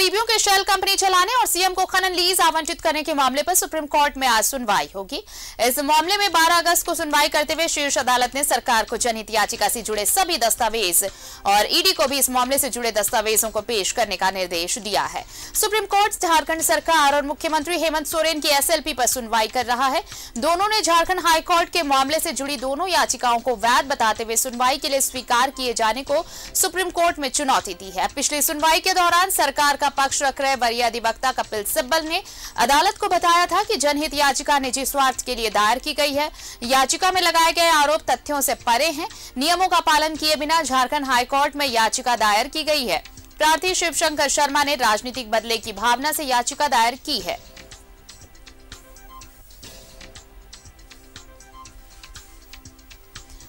गरीबियों के shell company चलाने और सीएम को खनन लीज आवंटित करने के मामले पर सुप्रीम कोर्ट में आज सुनवाई होगी। इस मामले में 12 अगस्त को सुनवाई करते हुए शीर्ष अदालत ने सरकार को जनहित याचिका से जुड़े सभी दस्तावेज और ईडी को भी इस मामले से जुड़े दस्तावेजों को पेश करने का निर्देश दिया है। सुप्रीम कोर्ट झारखंड सरकार और मुख्यमंत्री हेमंत सोरेन की एसएलपी पर सुनवाई कर रहा है। दोनों ने झारखंड हाईकोर्ट के मामले से जुड़ी दोनों याचिकाओं को वैध बताते हुए सुनवाई के लिए स्वीकार किए जाने को सुप्रीम कोर्ट में चुनौती दी है। पिछली सुनवाई के दौरान सरकार का पक्ष रख रहे वरीय अधिवक्ता कपिल सिब्बल ने अदालत को बताया था कि जनहित याचिका निजी स्वार्थ के लिए दायर की गई है। याचिका में लगाए गए आरोप तथ्यों से परे हैं। नियमों का पालन किए बिना झारखंड हाईकोर्ट में याचिका दायर की गई है। प्रार्थी शिवशंकर शर्मा ने राजनीतिक बदले की भावना से याचिका दायर की है।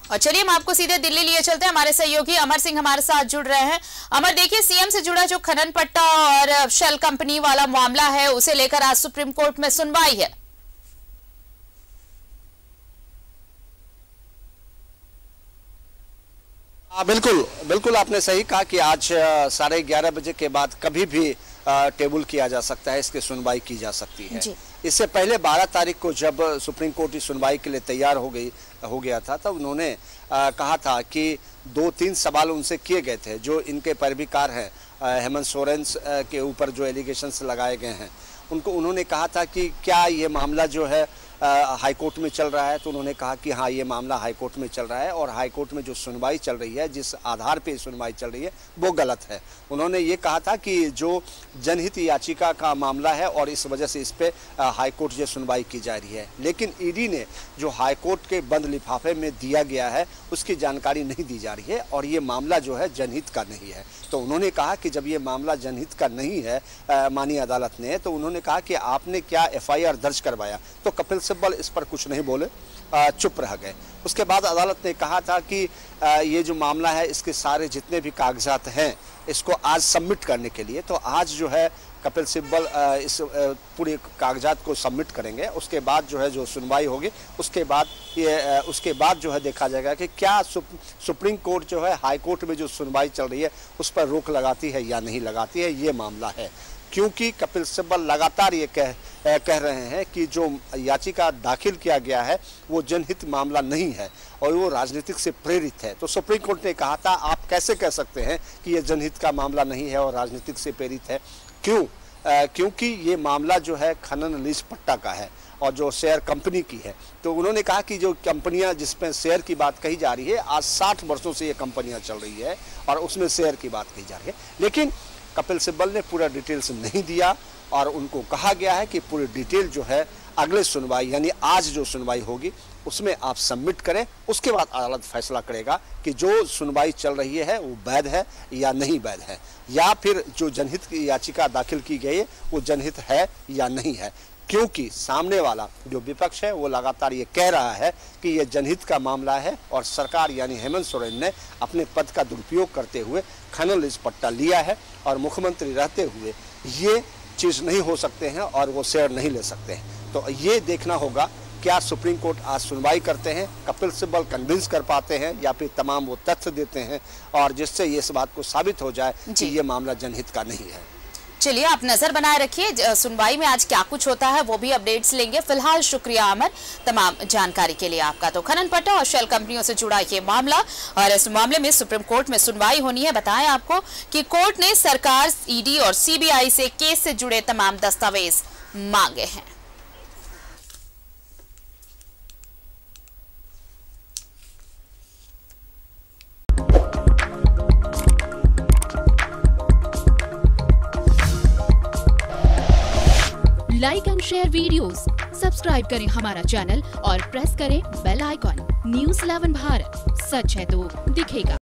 और चलिए हम आपको सीधे दिल्ली लिए चलते हैं। हमारे सहयोगी अमर सिंह हमारे साथ जुड़ रहे हैं। अमर, देखिए, सीएम से जुड़ा जो खनन पट्टा और शेल कंपनी वाला मामला है उसे लेकर आज सुप्रीम कोर्ट में सुनवाई है। बिल्कुल बिल्कुल, आपने सही कहा कि आज 11:30 बजे के बाद कभी भी टेबल किया जा सकता है, इसकी सुनवाई की जा सकती है। इससे पहले 12 तारीख को जब सुप्रीम कोर्ट इस सुनवाई के लिए तैयार हो गया था, तब उन्होंने कहा था कि 2-3 सवाल उनसे किए गए थे। जो इनके पैरवीकार हैं हेमंत सोरेन के ऊपर जो एलिगेशंस लगाए गए हैं, उनको उन्होंने कहा था कि क्या ये मामला जो है हाई कोर्ट में चल रहा है। तो उन्होंने कहा कि हाँ, ये मामला हाई कोर्ट में चल रहा है और हाई कोर्ट में जो सुनवाई चल रही है, जिस आधार पे सुनवाई चल रही है, वो गलत है। उन्होंने ये कहा था कि जो जनहित याचिका का मामला है और इस वजह से इस पे हाई कोर्ट जो सुनवाई की जा रही है, लेकिन ईडी ने जो हाई कोर्ट के बंद लिफाफे में दिया गया है उसकी जानकारी नहीं दी जा रही है और ये मामला जो है जनहित का नहीं है। तो उन्होंने कहा कि जब ये मामला जनहित का नहीं है माननीय अदालत ने, तो उन्होंने कहा कि आपने क्या FIR दर्ज करवाया। तो कपिल सिब्बल इस पर कुछ नहीं बोले, चुप रह गए। उसके बाद अदालत ने कहा था कि ये जो मामला है, इसके सारे जितने भी कागजात हैं इसको आज सबमिट करने के लिए, तो आज जो है कपिल सिब्बल इस पूरे कागजात को सबमिट करेंगे। उसके बाद जो है जो सुनवाई होगी, उसके बाद जो है देखा जाएगा कि क्या सुप्रीम कोर्ट जो है हाई कोर्ट में जो सुनवाई चल रही है उस पर रोक लगाती है या नहीं लगाती है। ये मामला है, क्योंकि कपिल सिब्बल लगातार ये कह रहे हैं कि जो याचिका दाखिल किया गया है वो जनहित मामला नहीं है और वो राजनीतिक से प्रेरित है। तो सुप्रीम कोर्ट ने कहा था, आप कैसे कह सकते हैं कि ये जनहित का मामला नहीं है और राजनीतिक से प्रेरित है। क्यों? क्योंकि ये मामला जो है खनन लीज पट्टा का है और जो शेयर कंपनी की है। तो उन्होंने कहा कि जो कंपनियां जिसमें शेयर की बात कही जा रही है, आज 60 वर्षों से ये कंपनियां चल रही है और उसमें शेयर की बात कही जा रही है। लेकिन कपिल सिब्बल ने पूरा डिटेल्स नहीं दिया और उनको कहा गया है कि पूरी डिटेल जो है अगले सुनवाई यानी आज जो सुनवाई होगी उसमें आप सबमिट करें। उसके बाद अदालत फैसला करेगा कि जो सुनवाई चल रही है वो वैध है या नहीं वैध है, या फिर जो जनहित की याचिका दाखिल की गई है वो जनहित है या नहीं है। क्योंकि सामने वाला जो विपक्ष है वो लगातार ये कह रहा है कि ये जनहित का मामला है और सरकार यानी हेमंत सोरेन ने अपने पद का दुरुपयोग करते हुए खनन लीज पट्टा लिया है और मुख्यमंत्री रहते हुए ये चीज़ नहीं हो सकते हैं और वो शेयर नहीं ले सकते हैं। तो ये देखना होगा, क्या सुप्रीम कोर्ट आज सुनवाई करते हैं, कपिल सिब्बल कन्विंस कर पाते हैं या फिर तमाम वो तथ्य देते हैं और जिससे ये इस बात को साबित हो जाए कि ये मामला जनहित का नहीं है। चलिए, आप नजर बनाए रखिए, सुनवाई में आज क्या कुछ होता है वो भी अपडेट्स लेंगे। फिलहाल शुक्रिया अमर तमाम जानकारी के लिए आपका। तो खनन पट्टा और शेल कंपनियों से जुड़ा ये मामला और इस मामले में सुप्रीम कोर्ट में सुनवाई होनी है। बताएं आपको कि कोर्ट ने सरकार, ईडी और CBI से केस से जुड़े तमाम दस्तावेज मांगे हैं। Like and share videos, subscribe करें हमारा चैनल और प्रेस करें बेल आइकॉन। News 11 भारत, सच है तो दिखेगा।